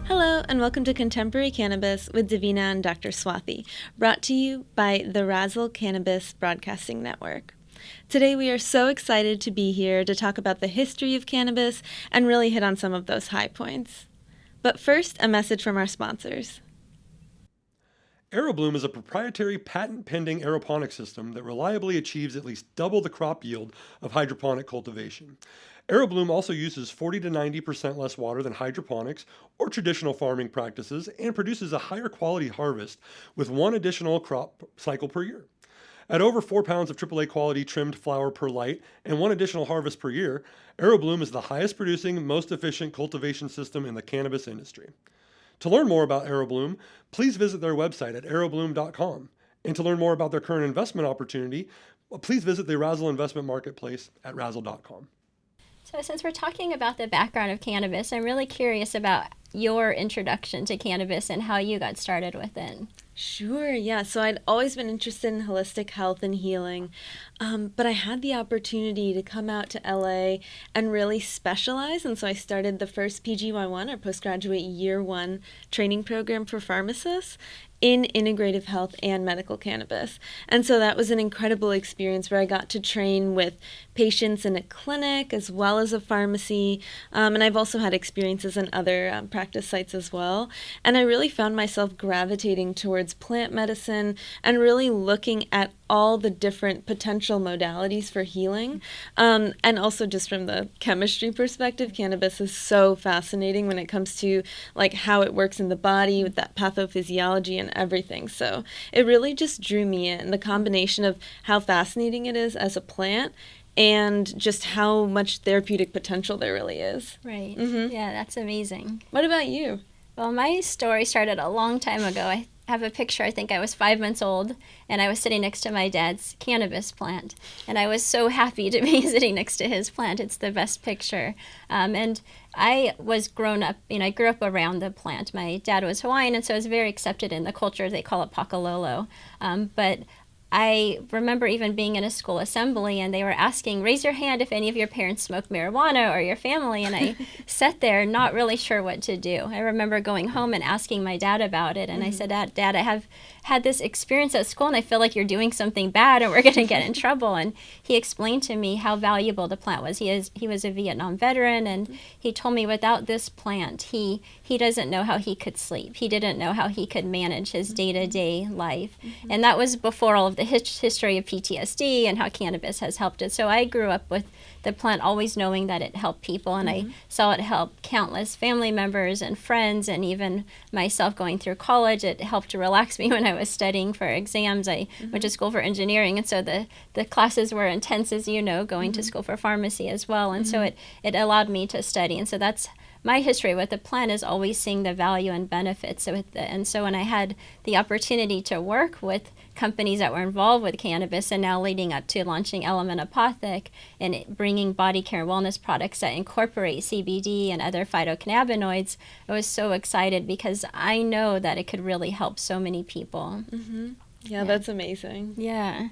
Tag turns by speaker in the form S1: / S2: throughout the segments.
S1: Hello, and welcome to Contemporary Cannabis with Davina and Dr. Swathi, brought to you by the Wrazel Cannabis Broadcasting Network. Today we are so excited to be here to talk about the history of cannabis and really hit on some of those high points. But first, a message from our sponsors.
S2: AeroBloom is a proprietary patent-pending aeroponic system that reliably achieves at least double the crop yield of hydroponic cultivation. AeroBloom also uses 40 to 90% less water than hydroponics or traditional farming practices and produces a higher quality harvest with one additional crop cycle per year. At over 4 pounds of AAA quality trimmed flower per light and one additional harvest per year, AeroBloom is the highest producing, most efficient cultivation system in the cannabis industry. To learn more about AeroBloom, please visit their website at aerobloom.com. And to learn more about their current investment opportunity, please visit the Wrazel investment marketplace at wrazel.com.
S3: So since we're talking about the background of cannabis, I'm really curious about your introduction to cannabis and how you got started with it.
S1: Sure, yeah. So I'd always been interested in holistic health and healing, but I had the opportunity to come out to LA and really specialize. And so I started the first PGY1 or postgraduate year one training program for pharmacists in integrative health and medical cannabis. And so that was an incredible experience where I got to train with patients in a clinic as well as a pharmacy. And I've also had experiences in other practice sites as well. And I really found myself gravitating towards plant medicine and really looking at all the different potential modalities for healing. And also just from the chemistry perspective, cannabis is so fascinating when it comes to like how it works in the body with that pathophysiology and everything. So it really just drew me in, the combination of how fascinating it is as a plant and just how much therapeutic potential there really is.
S3: Right.
S1: Mm-hmm.
S3: Yeah, that's amazing.
S1: What about you?
S3: Well, my story started a long time ago. I have a picture, I think I was 5 months old, and I was sitting next to my dad's cannabis plant. And I was so happy to be sitting next to his plant. It's the best picture. And I was grown up, I grew up around the plant. My dad was Hawaiian, and so I was very accepted in the culture. They call it pakalolo. But I remember even being in a school assembly and they were asking, raise your hand if any of your parents smoke marijuana or your family. And I sat there not really sure what to do. I remember going home and asking my dad about it. And I said, Dad, I have had this experience at school and I feel like you're doing something bad and we're going to get in trouble. And he explained to me how valuable the plant was. He was a Vietnam veteran and he told me without this plant, he doesn't know how he could sleep. He didn't know how he could manage his day-to-day life. And that was before all of the history of PTSD and how cannabis has helped it. So I grew up with the plant always knowing that it helped people, and I saw it help countless family members and friends, and even myself going through college. It helped to relax me when I was studying for exams. I went to school for engineering, and so the classes were intense, as you know, going to school for pharmacy as well, and so it allowed me to study. And so that's my history with the plant, is always seeing the value and benefits of it. And so when I had the opportunity to work with companies that were involved with cannabis, and now leading up to launching Element Apothec and bringing body care and wellness products that incorporate CBD and other phytocannabinoids, I was so excited because I know that it could really help so many people.
S1: Yeah, that's amazing.
S3: Yeah.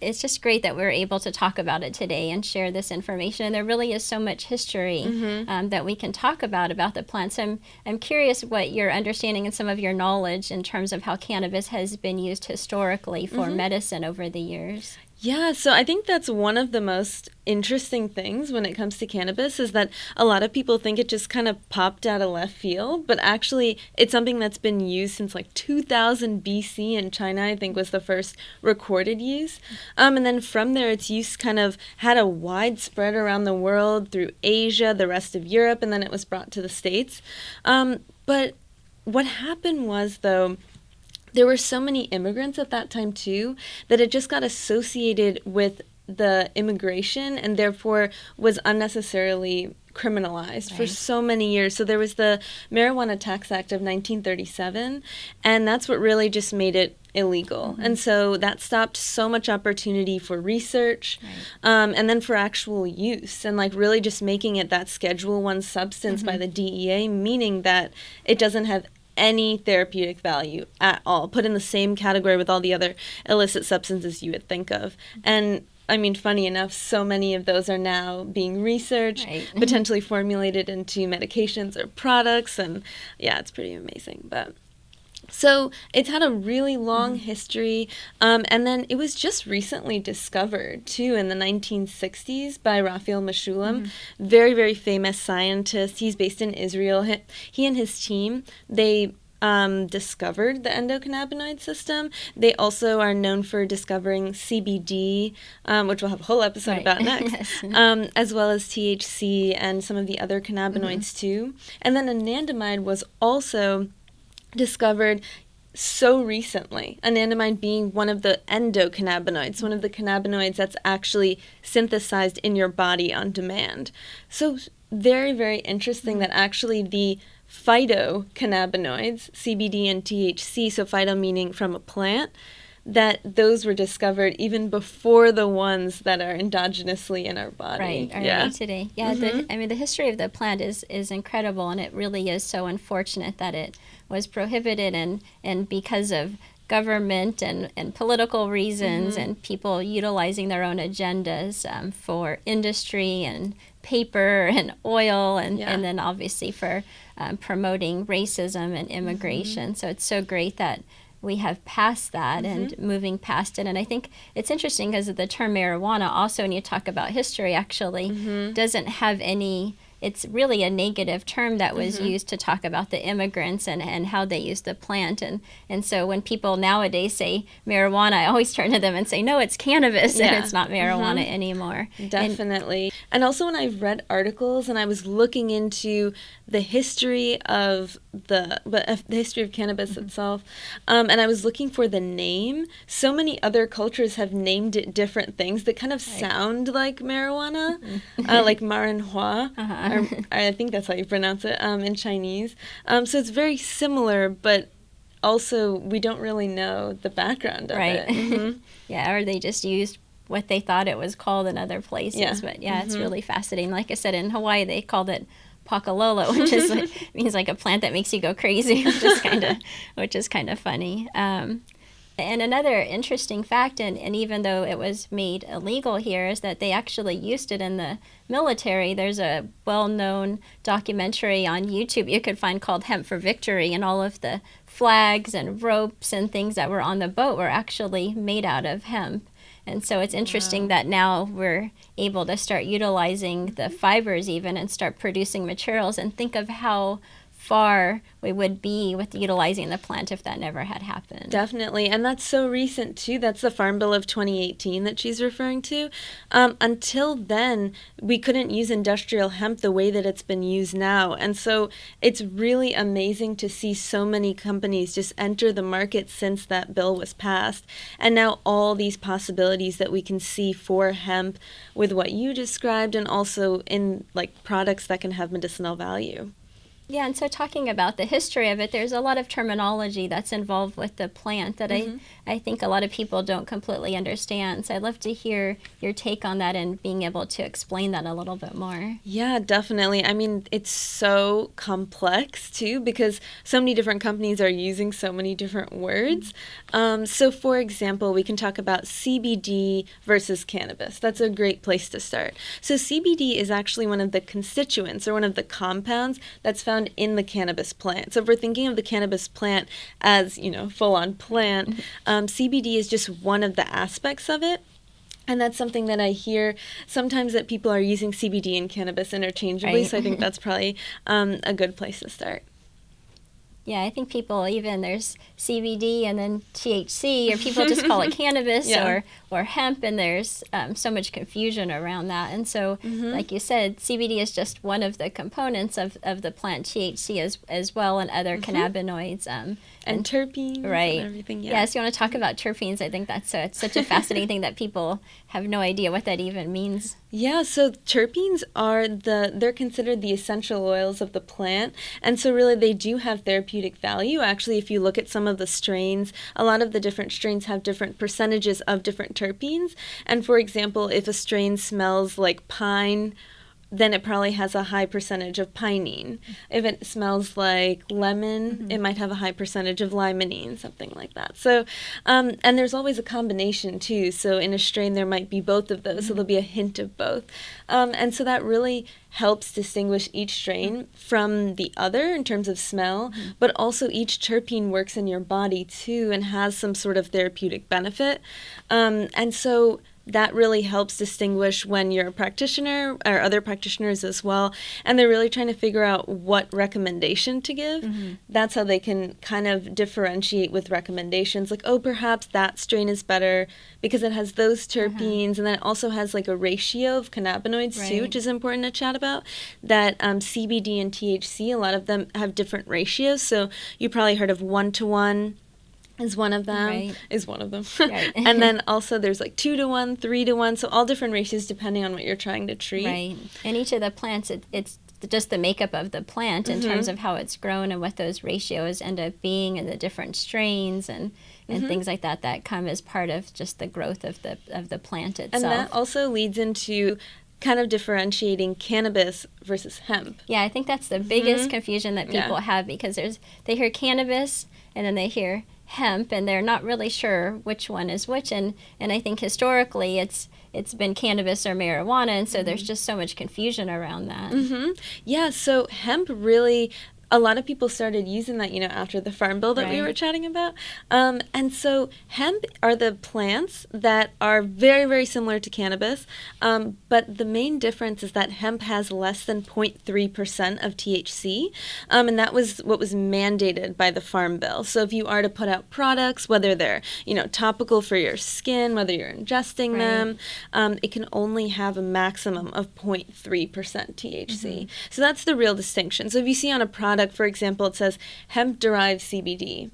S3: It's just great that we're able to talk about it today and share this information. And there really is so much history that we can talk about the plants. I'm curious what your understanding and some of your knowledge in terms of how cannabis has been used historically for medicine over the years.
S1: Yeah, so I think that's one of the most interesting things when it comes to cannabis, is that a lot of people think it just kind of popped out of left field, but actually it's something that's been used since like 2000 BC in China, I think was the first recorded use. And then from there, its use kind of had a wide spread around the world through Asia, the rest of Europe, and then it was brought to the States. But what happened was, though, there were so many immigrants at that time, too, that it just got associated with the immigration and therefore was unnecessarily criminalized for so many years. So there was the Marijuana Tax Act of 1937, and that's what really just made it illegal. And so that stopped so much opportunity for research and then for actual use, and like really just making it that Schedule I substance by the DEA, meaning that it doesn't have any therapeutic value at all, put in the same category with all the other illicit substances you would think of. And I mean, funny enough, so many of those are now being researched,
S3: Right.
S1: potentially formulated into medications or products, and yeah, it's pretty amazing. But so it's had a really long history, and then it was just recently discovered, too, in the 1960s by Raphael Mechoulam, very, very famous scientist. He's based in Israel. He and his team, they discovered the endocannabinoid system. They also are known for discovering CBD, which we'll have a whole episode about next,
S3: Yes.
S1: as well as THC and some of the other cannabinoids, too. And then anandamide was also discovered so recently, anandamide being one of the endocannabinoids, one of the cannabinoids that's actually synthesized in your body on demand. So very, very interesting that actually the phytocannabinoids, CBD and THC, so phyto meaning from a plant, that those were discovered even before the ones that are endogenously in our body.
S3: Right today. Yeah, the history of the plant is incredible, and it really is so unfortunate that it was prohibited, and because of government and political reasons and people utilizing their own agendas for industry and paper and oil and then obviously for promoting racism and immigration. So it's so great that we have passed that and moving past it. And I think it's interesting because the term marijuana also, when you talk about history, actually doesn't have any, it's really a negative term that was used to talk about the immigrants and how they use the plant. And so when people nowadays say marijuana, I always turn to them and say, no, it's cannabis and it's not marijuana anymore.
S1: Definitely. And also when I've read articles and I was looking into the history of the history of cannabis itself, and I was looking for the name, so many other cultures have named it different things that kind of sound like marijuana, like marinhua. I think that's how you pronounce it in Chinese. So it's very similar, but also we don't really know the background of it.
S3: Yeah, or they just used what they thought it was called in other places.
S1: Yeah.
S3: But yeah, it's really fascinating. Like I said, in Hawaii, they called it pakalolo, which is means like a plant that makes you go crazy, which is kind of funny. And another interesting fact, and even though it was made illegal here, is that they actually used it in the military. There's a well-known documentary on YouTube you could find called Hemp for Victory, and all of the flags and ropes and things that were on the boat were actually made out of hemp. And so it's interesting that now we're able to start utilizing the fibers even and start producing materials, and think of how far we would be with utilizing the plant if that never had happened.
S1: Definitely. And that's so recent, too. That's the Farm Bill of 2018 that she's referring to. Until then, we couldn't use industrial hemp the way that it's been used now. And so it's really amazing to see so many companies just enter the market since that bill was passed. And now all these possibilities that we can see for hemp with what you described, and also in like products that can have medicinal value.
S3: Yeah, and so talking about the history of it, there's a lot of terminology that's involved with the plant that I think a lot of people don't completely understand. So I'd love to hear your take on that and being able to explain that a little bit more.
S1: Yeah, definitely. I mean, it's so complex, too, because so many different companies are using so many different words. So, for example, we can talk about CBD versus cannabis. That's a great place to start. So CBD is actually one of the constituents or one of the compounds that's found in the cannabis plant. So if we're thinking of the cannabis plant as, full-on plant, CBD is just one of the aspects of it. And that's something that I hear sometimes, that people are using CBD and cannabis interchangeably.
S3: Right.
S1: So I think that's probably a good place to start.
S3: Yeah, I think people, even there's CBD and then THC, or people just call it cannabis or hemp, and there's so much confusion around that. And so, like you said, CBD is just one of the components of the plant, THC as well, and other cannabinoids.
S1: And terpenes
S3: right.
S1: and everything.
S3: Yeah, so you want to talk about terpenes. I think that's it's such a fascinating thing that people have no idea what that even means.
S1: Yeah, so terpenes are they're considered the essential oils of the plant, and so really they do have therapeutic value. Actually, if you look at some of the strains, a lot of the different strains have different percentages of different terpenes. And for example, if a strain smells like pine, then it probably has a high percentage of pinene. If it smells like lemon, it might have a high percentage of limonene, something like that. So, and there's always a combination too. So in a strain, there might be both of those. So there'll be a hint of both. And so that really helps distinguish each strain from the other in terms of smell, but also each terpene works in your body too and has some sort of therapeutic benefit. And so that really helps distinguish when you're a practitioner or other practitioners as well, and they're really trying to figure out what recommendation to give. That's how they can kind of differentiate with recommendations, like, oh, perhaps that strain is better because it has those terpenes, and then it also has like a ratio of cannabinoids too, which is important to chat about, that CBD and THC, a lot of them have different ratios, so you probably heard of 1-to-1 is one of them,
S3: Right.
S1: And then also there's like 2-to-1, 3-to-1, so all different ratios depending on what you're trying to treat.
S3: Right. And each of the plants, it's just the makeup of the plant in terms of how it's grown and what those ratios end up being, and the different strains and things like that come as part of just the growth of the plant itself.
S1: And that also leads into kind of differentiating cannabis versus hemp.
S3: Yeah, I think that's the biggest confusion that people have, because they hear cannabis and then they hear hemp, and they're not really sure which one is which, and I think historically it's been cannabis or marijuana, and so there's just so much confusion around that.
S1: Yeah, so hemp really, a lot of people started using that, after the Farm Bill that we were chatting about. And so hemp are the plants that are very, very similar to cannabis, but the main difference is that hemp has less than 0.3% of THC, and that was what was mandated by the Farm Bill. So if you are to put out products, whether they're, topical for your skin, whether you're ingesting them, it can only have a maximum of 0.3% THC. So that's the real distinction. So if you see on a product, for example, it says hemp-derived CBD,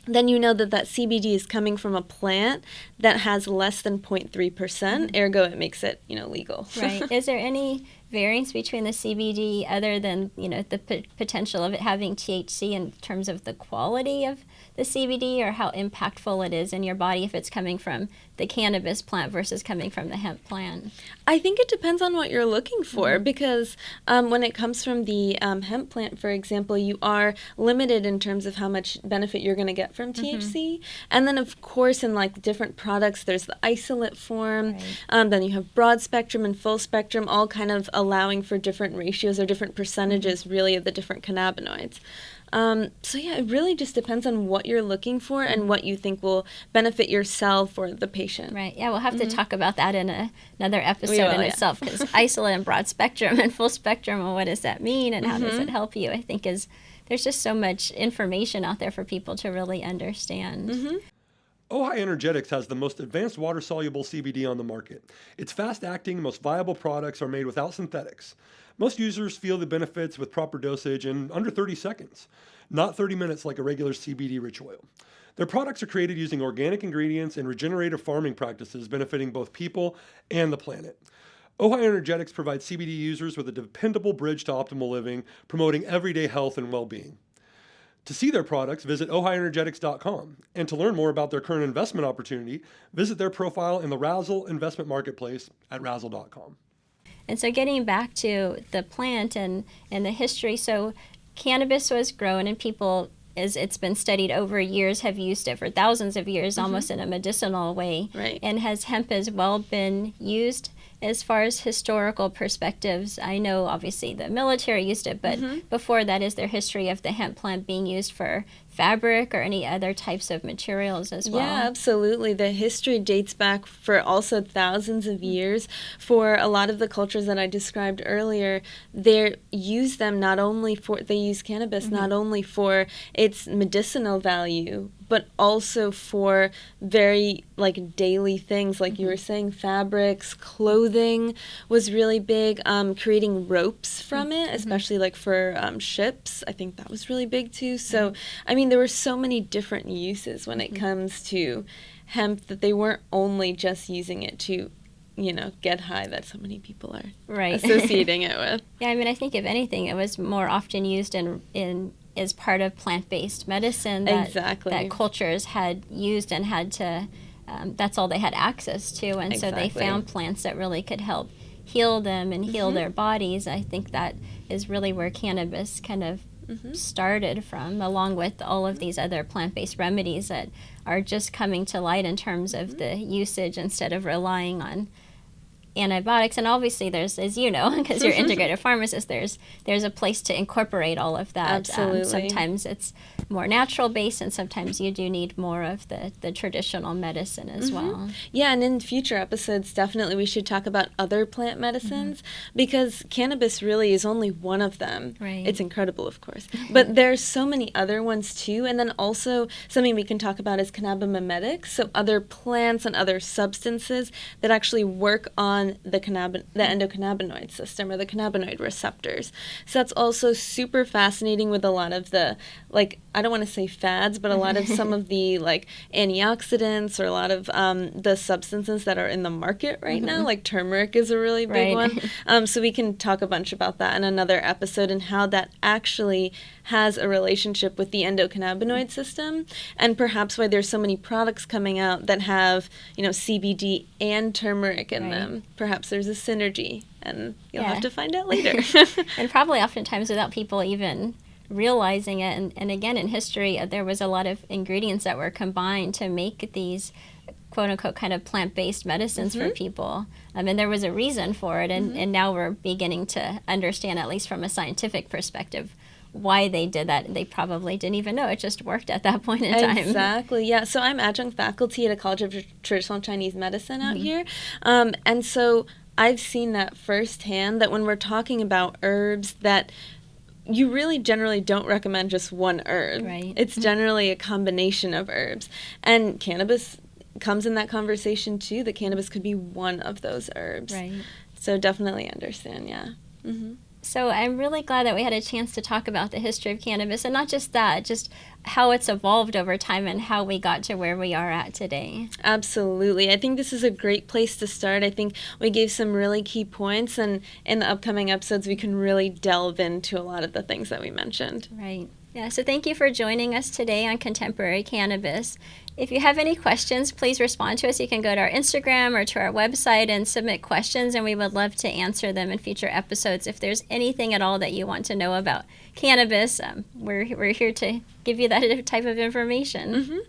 S1: then you know that CBD is coming from a plant that has less than 0.3%, ergo it makes it, legal.
S3: Right. Is there any variance between the CBD other than, the potential of it having THC in terms of the quality of the CBD, or how impactful it is in your body if it's coming from the cannabis plant versus coming from the hemp plant?
S1: I think it depends on what you're looking for, because when it comes from the hemp plant, for example, you are limited in terms of how much benefit you're going to get from THC. And then, of course, in like different products, there's the isolate form. Then you have broad spectrum and full spectrum, all kind of allowing for different ratios or different percentages, really, of the different cannabinoids. So yeah, it really just depends on what you're looking for and what you think will benefit yourself or the patient.
S3: Right. Yeah, we'll have to talk about that in another episode in itself, because isolate and broad spectrum and full spectrum, and what does that mean, and how does it help you, I think there's just so much information out there for people to really understand.
S2: Ojai Energetics has the most advanced water-soluble CBD on the market. Its fast-acting, most viable products are made without synthetics. Most users feel the benefits with proper dosage in under 30 seconds, not 30 minutes like a regular CBD rich oil. Their products are created using organic ingredients and regenerative farming practices, benefiting both people and the planet. Ojai Energetics provides CBD users with a dependable bridge to optimal living, promoting everyday health and well-being. To see their products, visit OhaiEnergetics.com. And to learn more about their current investment opportunity, visit their profile in the Wrazel investment marketplace at Wrazel.com.
S3: And so getting back to the plant and the history, so cannabis was grown, and people, as it's been studied over years, have used it for thousands of years, almost in a medicinal way.
S1: Right.
S3: And has hemp as well been used as far as historical perspectives? I know obviously the military used it, but before that, is there history of the hemp plant being used for fabric or any other types of materials as well?
S1: Yeah, absolutely. The history dates back for also thousands of years. For a lot of the cultures that I described earlier, they use them they use cannabis not only for its medicinal value, but also for very daily things, like you were saying, fabrics, clothing was really big. Creating ropes from it, especially for ships, I think that was really big too. So, I mean, there were so many different uses when it comes to hemp, that they weren't only just using it to, get high, that so many people are associating it with.
S3: Yeah, I mean, I think if anything, it was more often used in as part of plant-based medicine that cultures had used and had to, that's all they had access to. And so they found plants that really could help heal them and heal their bodies. I think that is really where cannabis kind of started from, along with all of these other plant-based remedies that are just coming to light in terms of the usage instead of relying on antibiotics. And obviously there's, as you know, because you're integrative pharmacist, there's a place to incorporate all of that.
S1: Absolutely.
S3: Sometimes it's more natural based, and sometimes you do need more of the traditional medicine as well.
S1: Yeah, and in future episodes, definitely we should talk about other plant medicines, because cannabis really is only one of them.
S3: Right.
S1: It's incredible, of course. But there's so many other ones too. And then also something we can talk about is cannabimimetics, so other plants and other substances that actually work on the endocannabinoid system, or the cannabinoid receptors. So that's also super fascinating with a lot of the, like, I don't want to say fads, but a lot of some of the like antioxidants, or a lot of the substances that are in the market right now, like turmeric is a really big one. So we can talk a bunch about that in another episode, and how that actually has a relationship with the endocannabinoid system, and perhaps why there's so many products coming out that have, CBD and turmeric in them. Perhaps there's a synergy, and you'll have to find out later.
S3: And probably oftentimes without people even realizing it. And again, in history, there was a lot of ingredients that were combined to make these quote-unquote kind of plant-based medicines for people. And there was a reason for it, and now we're beginning to understand, at least from a scientific perspective, why they did that. They probably didn't even know. It just worked at that point in time.
S1: Exactly, yeah. So I'm adjunct faculty at a College of Traditional Chinese Medicine out here. And so I've seen that firsthand, that when we're talking about herbs, that you really generally don't recommend just one herb.
S3: Right.
S1: It's generally a combination of herbs. And cannabis comes in that conversation too. The cannabis could be one of those herbs.
S3: Right.
S1: So definitely understand, yeah.
S3: So I'm really glad that we had a chance to talk about the history of cannabis, and not just that, just how it's evolved over time and how we got to where we are at today.
S1: Absolutely. I think this is a great place to start. I think we gave some really key points, and in the upcoming episodes we can really delve into a lot of the things that we mentioned.
S3: Right. Yeah, so thank you for joining us today on Contemporary Cannabis. If you have any questions, please respond to us. You can go to our Instagram or to our website and submit questions, and we would love to answer them in future episodes. If there's anything at all that you want to know about cannabis, we're here to give you that type of information.